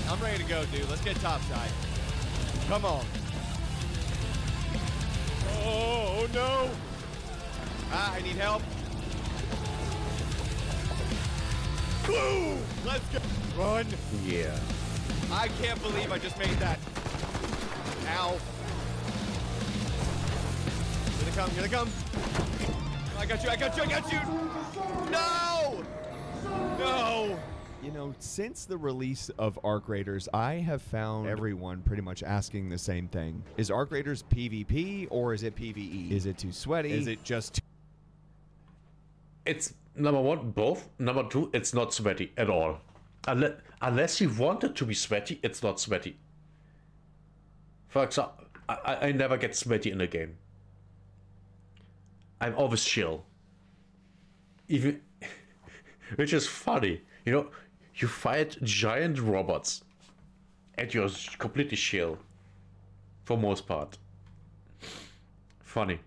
I'm ready to go, dude. Let's get topside. Come on. Oh, no. I need help. Boom! Let's go. Run. Yeah. I can't believe I just made that. Ow. Here they come. Here they come. I got you. I got you. I got you. No! No! You know, since the release of Arc Raiders, I have found everyone pretty much asking the same thing. Is Arc Raiders PvP or is it PvE? Is it too sweaty? Is it just It's number one, both. Number two, it's not sweaty at all. Unless you want it to be sweaty, it's not sweaty. For example, I never get sweaty in a game. I'm always chill. Even, which is funny. You know, you fight giant robots and you're completely chill. For most part. Funny.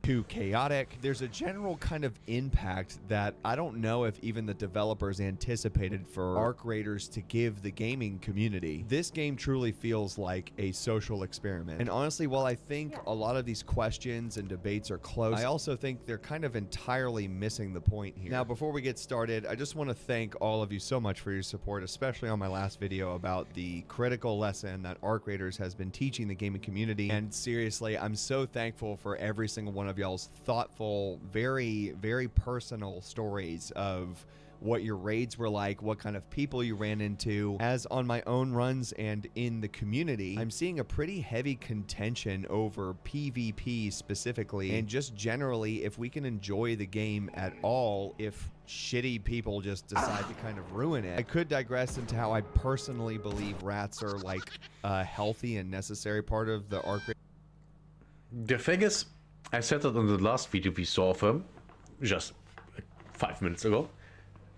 too chaotic? There's a general kind of impact that I don't know if even the developers anticipated for Arc Raiders to give the gaming community. This game truly feels like a social experiment. And honestly, while I think a lot of these questions and debates are close, I also think they're kind of entirely missing the point here. Now, before we get started, I just want to thank all of you so much for your support, especially on my last video about the critical lesson that Arc Raiders has been teaching the gaming community. And seriously, I'm so thankful for every single one of y'all's thoughtful, very, very personal stories of what your raids were like, what kind of people you ran into. As on my own runs and in the community, I'm seeing a pretty heavy contention over PvP specifically, and just generally if we can enjoy the game at all, if shitty people just decide to kind of ruin it. I could digress into how I personally believe rats are like a healthy and necessary part of the Arc Raiders. The thing is, I said it in the last video we saw of him, just 5 minutes ago.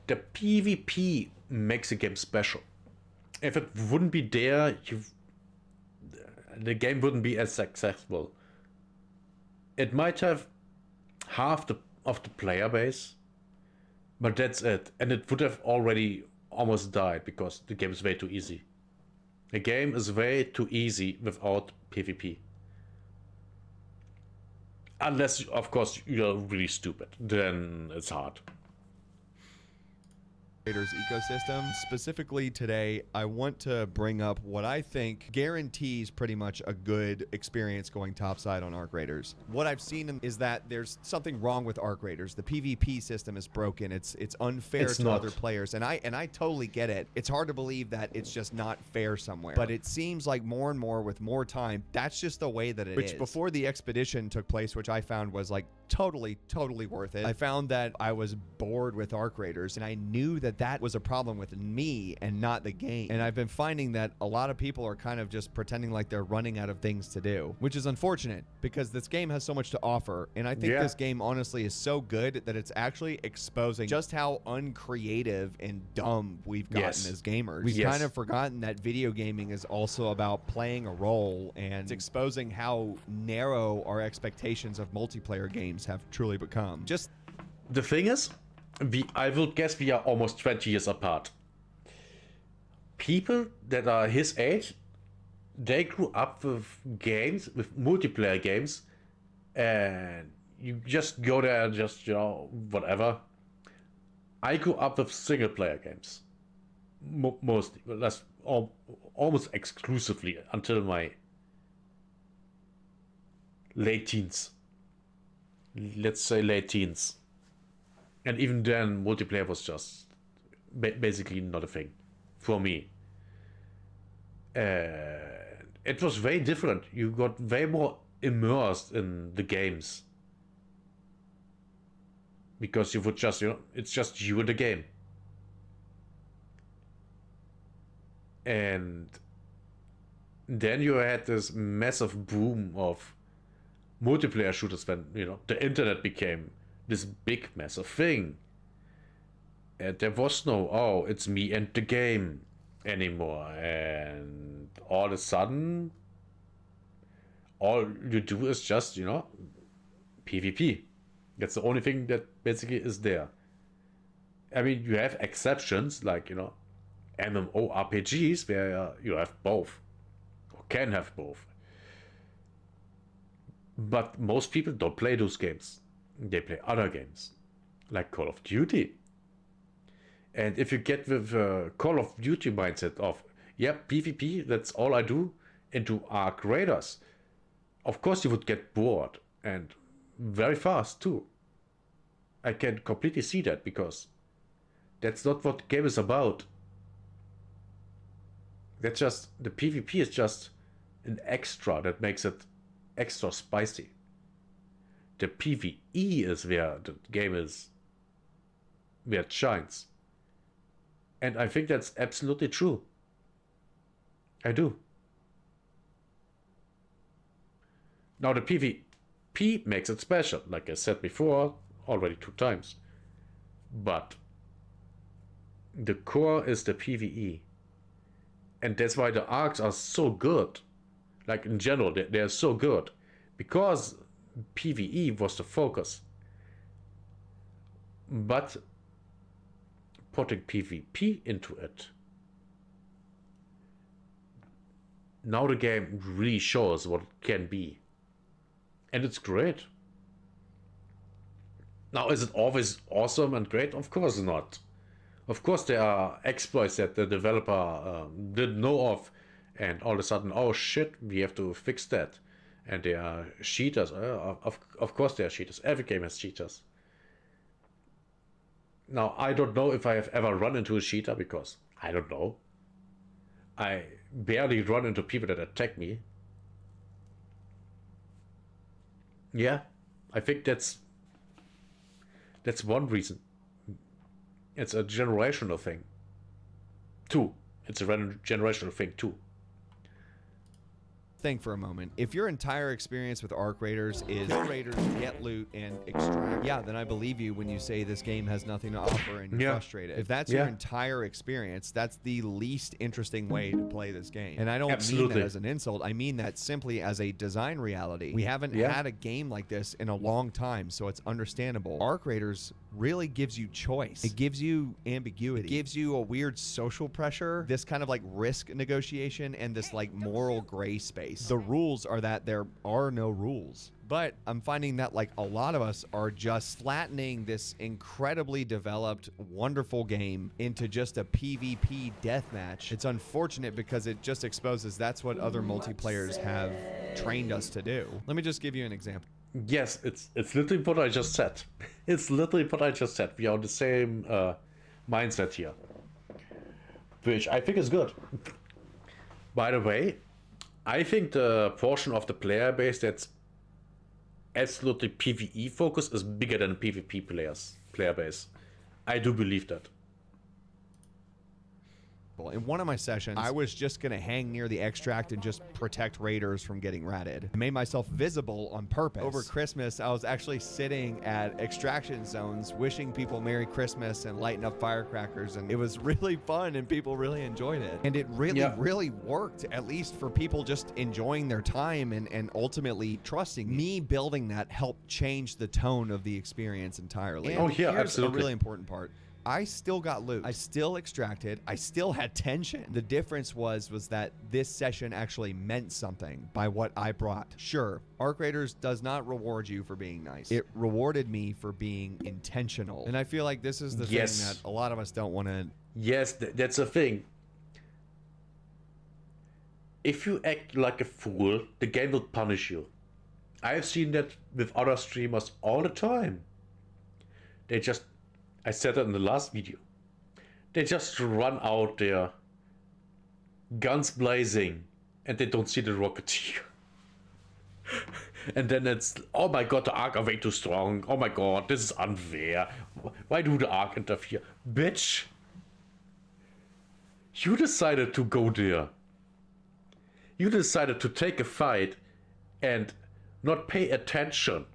The PvP makes the game special. If it wouldn't be there, the game wouldn't be as successful. It might have half of the player base, but that's it. And it would have already almost died because the game is way too easy. The game is way too easy without PvP. Unless, of course, you're really stupid. Then it's hard. Ecosystem. Specifically today, I want to bring up what I think guarantees pretty much a good experience going topside on Arc Raiders. What I've seen is that there's something wrong with Arc Raiders. The PvP system is broken. It's unfair to other players, and I totally get it. It's hard to believe that it's just not fair somewhere. But it seems like more and more with more time, that's just the way that it is. Which before the expedition took place, which I found was like totally worth it. I found that I was bored with Arc Raiders, and I knew that that was a problem with me and not the game. And I've been finding that a lot of people are kind of just pretending like they're running out of things to do, which is unfortunate because this game has so much to offer. And I think this game honestly is so good that it's actually exposing just how uncreative and dumb we've gotten as gamers. We've kind of forgotten that video gaming is also about playing a role, and it's exposing how narrow our expectations of multiplayer games have truly become. Just the thing is, I will guess we are almost 20 years apart. People that are his age, they grew up with games, with multiplayer games, and you just go there and just, you know, whatever. I grew up with single player games. Mostly, that's almost exclusively until my late teens. Let's say late teens. And even then, multiplayer was just basically not a thing for me. It was very different. You got way more immersed in the games. Because you would just, you know, it's just you in the game. And then you had this massive boom of multiplayer shooters when, you know, the internet became this big massive thing, and there was no it's me and the game anymore, and all of a sudden all you do is just, you know, PvP. That's the only thing that basically is there. I mean, you have exceptions like, you know, MMORPGs where you have both, or can have both. But most people don't play those games. They play other games, like Call of Duty. And if you get with a Call of Duty mindset of, yep, PvP, that's all I do, into Arc Raiders, of course you would get bored, and very fast too. I can completely see that, because that's not what the game is about. That's just, the PvP is just an extra that makes it extra spicy. The PvE is where the game is, where it shines. And I think that's absolutely true. I do. Now the PvP makes it special, like I said before, already 2 times. But the core is the PvE. And that's why the arcs are so good. Like in general, they're so good. Because PvE was the focus. But putting PvP into it, now the game really shows what it can be. And it's great. Now, is it always awesome and great? Of course not. Of course, there are exploits that the developer didn't know of, and all of a sudden, oh shit, we have to fix that. And there are cheaters. Of course, there are cheaters. Every game has cheaters. Now, I don't know if I have ever run into a cheater, because I don't know. I barely run into people that attack me. Yeah, I think that's one reason. It's a generational thing. It's a generational thing too. Think for a moment. If your entire experience with Arc Raiders is kill raiders, get loot, and extract, yeah, then I believe you when you say this game has nothing to offer and you're frustrated. If that's your entire experience, that's the least interesting way to play this game. And I don't mean that as an insult. I mean that simply as a design reality. We haven't had a game like this in a long time, so it's understandable. Arc Raiders really gives you choice. It gives you ambiguity. It gives you a weird social pressure, this kind of like risk negotiation, and this like moral gray space. The rules are that there are no rules. But I'm finding that like a lot of us are just flattening this incredibly developed, wonderful game into just a PvP deathmatch. It's unfortunate because it just exposes that's what other multiplayers have trained us to do. Let me just give you an example. Yes, it's literally what I just said. It's literally what I just said. We are on the same mindset here, which I think is good. By the way, I think the portion of the player base that's absolutely PvE focused is bigger than PvP player base. I do believe that. In one of my sessions, I was just going to hang near the extract and just protect raiders from getting ratted. I made myself visible on purpose. Over Christmas, I was actually sitting at extraction zones wishing people Merry Christmas and lighting up firecrackers, and it was really fun and people really enjoyed it. And it really worked, at least for people just enjoying their time and ultimately trusting. Me building that helped change the tone of the experience entirely. And here's absolutely. a really important part. I still got loot. I still extracted. I still had tension. The difference was that this session actually meant something by what I brought. Sure, Arc Raiders does not reward you for being nice. It rewarded me for being intentional. And I feel like this is the thing that a lot of us don't want to... Yes, that's the thing. If you act like a fool, the game will punish you. I've seen that with other streamers all the time. I said that in the last video. They just run out there, guns blazing, and they don't see the rocketeer. And then it's, oh my god, the Ark are way too strong. Oh my god, this is unfair. Why do the Ark interfere? Bitch! You decided to go there. You decided to take a fight and not pay attention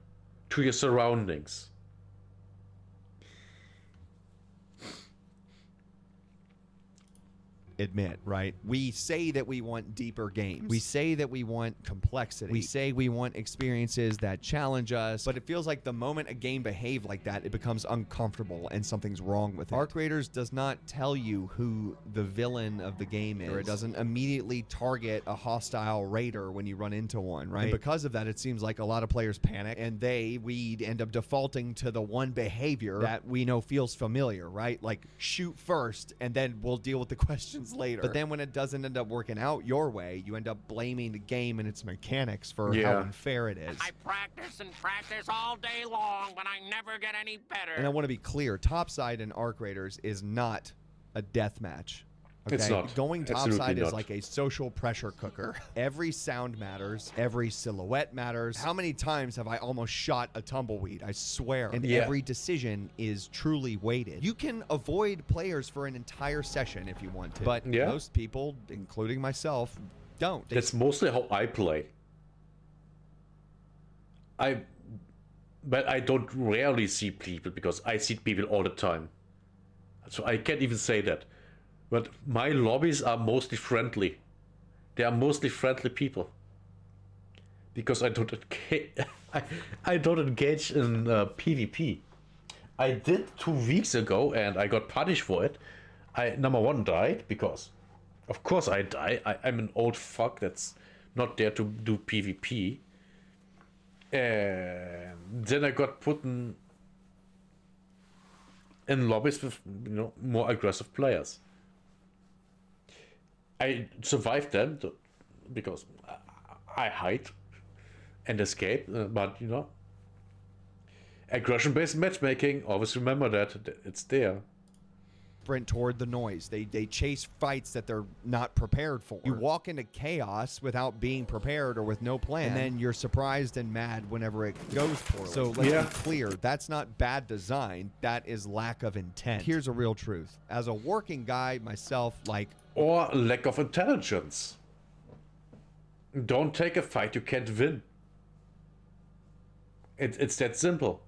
to your surroundings. admit, right? We say that we want deeper games. We say that we want complexity. We say we want experiences that challenge us, but it feels like the moment a game behaves like that, it becomes uncomfortable and something's wrong with it. Arc Raiders does not tell you who the villain of the game is, or it doesn't immediately target a hostile raider when you run into one, right? And because of that, it seems like a lot of players panic, and we end up defaulting to the one behavior that we know feels familiar, right? Like shoot first, and then we'll deal with the questions later. But then when it doesn't end up working out your way, you end up blaming the game and its mechanics for how unfair it is. I practice and practice all day long, but I never get any better. And I want to be clear, Topside in Arc Raiders is not a death match. Okay? It's not. Going Absolutely topside is not. like a social pressure cooker. Every sound matters. Every silhouette matters. How many times have I almost shot a tumbleweed? I swear. And every decision is truly weighted. You can avoid players for an entire session if you want to. But most people, including myself, don't. That's mostly how I play. But I don't rarely see people, because I see people all the time. So I can't even say that. But my lobbies are mostly friendly. They are mostly friendly people. Because I don't engage in PvP. I did 2 weeks ago and I got punished for it. I, number one, died because, of course I die. I'm an old fuck that's not there to do PvP. And then I got put in lobbies with, more aggressive players. I survived them because I hide and escape, but aggression-based matchmaking, always remember that it's there. Sprint toward the noise. They chase fights that they're not prepared for. You walk into chaos without being prepared or with no plan, and then you're surprised and mad whenever it goes poorly. So let's be clear, that's not bad design, that is lack of intent. Here's a real truth. As a working guy myself, or lack of intelligence. Don't take a fight you can't win. It's that simple.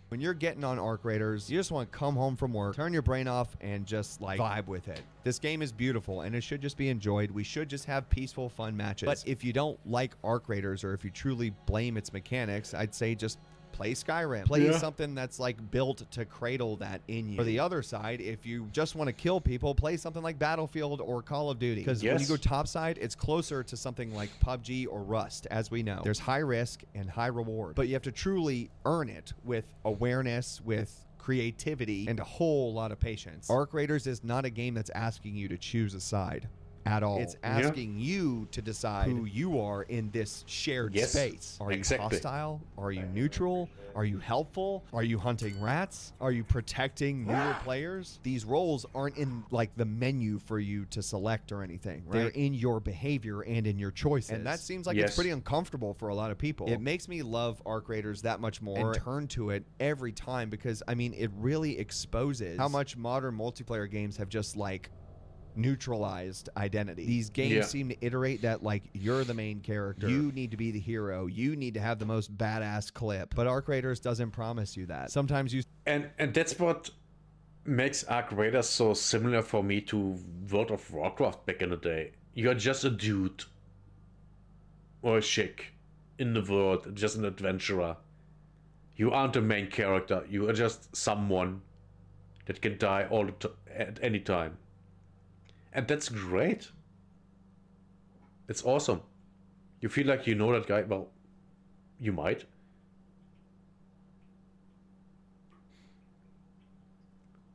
When you're getting on Arc Raiders, you just want to come home from work, turn your brain off, and just vibe with it. This game is beautiful, and it should just be enjoyed. We should just have peaceful, fun matches. But if you don't like Arc Raiders, or if you truly blame its mechanics, I'd say just play Skyrim. Play something that's built to cradle that in you. For the other side, if you just want to kill people, play something like Battlefield or Call of Duty. Because when you go topside, it's closer to something like PUBG or Rust, as we know. There's high risk and high reward. But you have to truly earn it with awareness, with creativity, and a whole lot of patience. Arc Raiders is not a game that's asking you to choose a side at all. It's asking you to decide who you are in this shared space. Are you hostile? Are you neutral? Are you helpful? Are you hunting rats? Are you protecting newer players? These roles aren't in the menu for you to select or anything, right? They're in your behavior and in your choices. And that seems like it's pretty uncomfortable for a lot of people. It makes me love Arc Raiders that much more and turn to it every time because, it really exposes how much modern multiplayer games have just neutralized identity. These games seem to iterate that you're the main character, you need to be the hero, you need to have the most badass clip. But Arc Raiders doesn't promise you that. Sometimes you and that's what makes Arc Raiders so similar for me to World of Warcraft back in the day. You're just a dude or a chick in the world, just an adventurer. You aren't the main character, you are just someone that can die at any time. And that's great. It's awesome. You feel like you know that guy. Well, you might.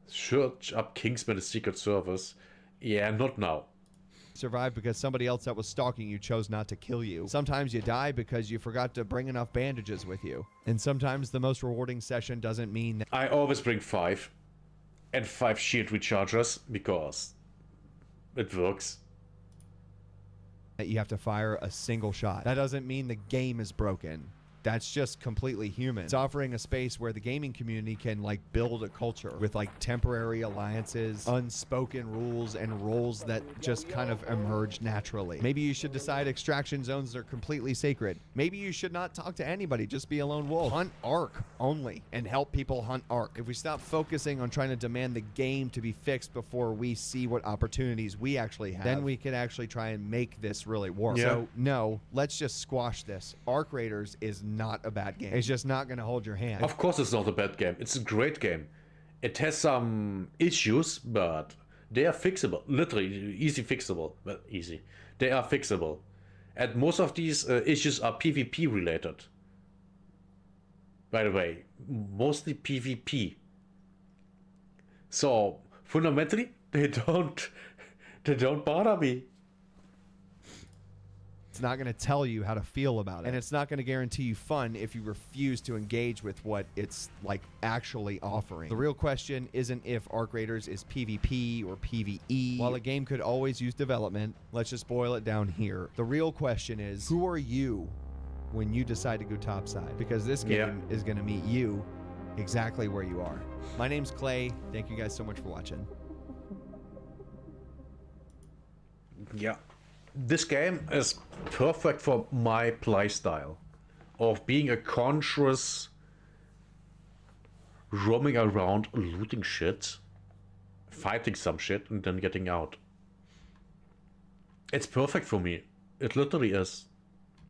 Search up Kingsman: The Secret Service. Yeah, not now. Survive because somebody else that was stalking you chose not to kill you. Sometimes you die because you forgot to bring enough bandages with you. And sometimes the most rewarding session doesn't mean that I always bring 5 and 5 shield rechargers because it works. That you have to fire a single shot. That doesn't mean the game is broken. That's just completely human. It's offering a space where the gaming community can like build a culture with like temporary alliances, unspoken rules, and roles that just kind of emerge naturally. Maybe you should decide extraction zones are completely sacred. Maybe you should not talk to anybody, just be a lone wolf. Hunt Ark only and help people hunt Ark. If we stop focusing on trying to demand the game to be fixed before we see what opportunities we actually have, then we can actually try and make this really work. Yeah. So no, let's just squash this. Ark Raiders is not a bad game. It's just not going to hold your hand. Of course it's not a bad game. It's a great game. It has some issues, but they are fixable. Literally, easy fixable. Well, easy. They are fixable. And most of these issues are PvP related. By the way, mostly PvP. So, fundamentally, they don't bother me. It's not going to tell you how to feel about it. And it's not going to guarantee you fun if you refuse to engage with what it's like actually offering. The real question isn't if Ark Raiders is PvP or PvE. While a game could always use development, let's just boil it down here. The real question is, who are you when you decide to go topside? Because this game is going to meet you exactly where you are. My name's Clay. Thank you guys so much for watching. Yeah. This game is perfect for my playstyle of being a conscious, roaming around, looting shit, fighting some shit, and then getting out. It's perfect for me. It literally is.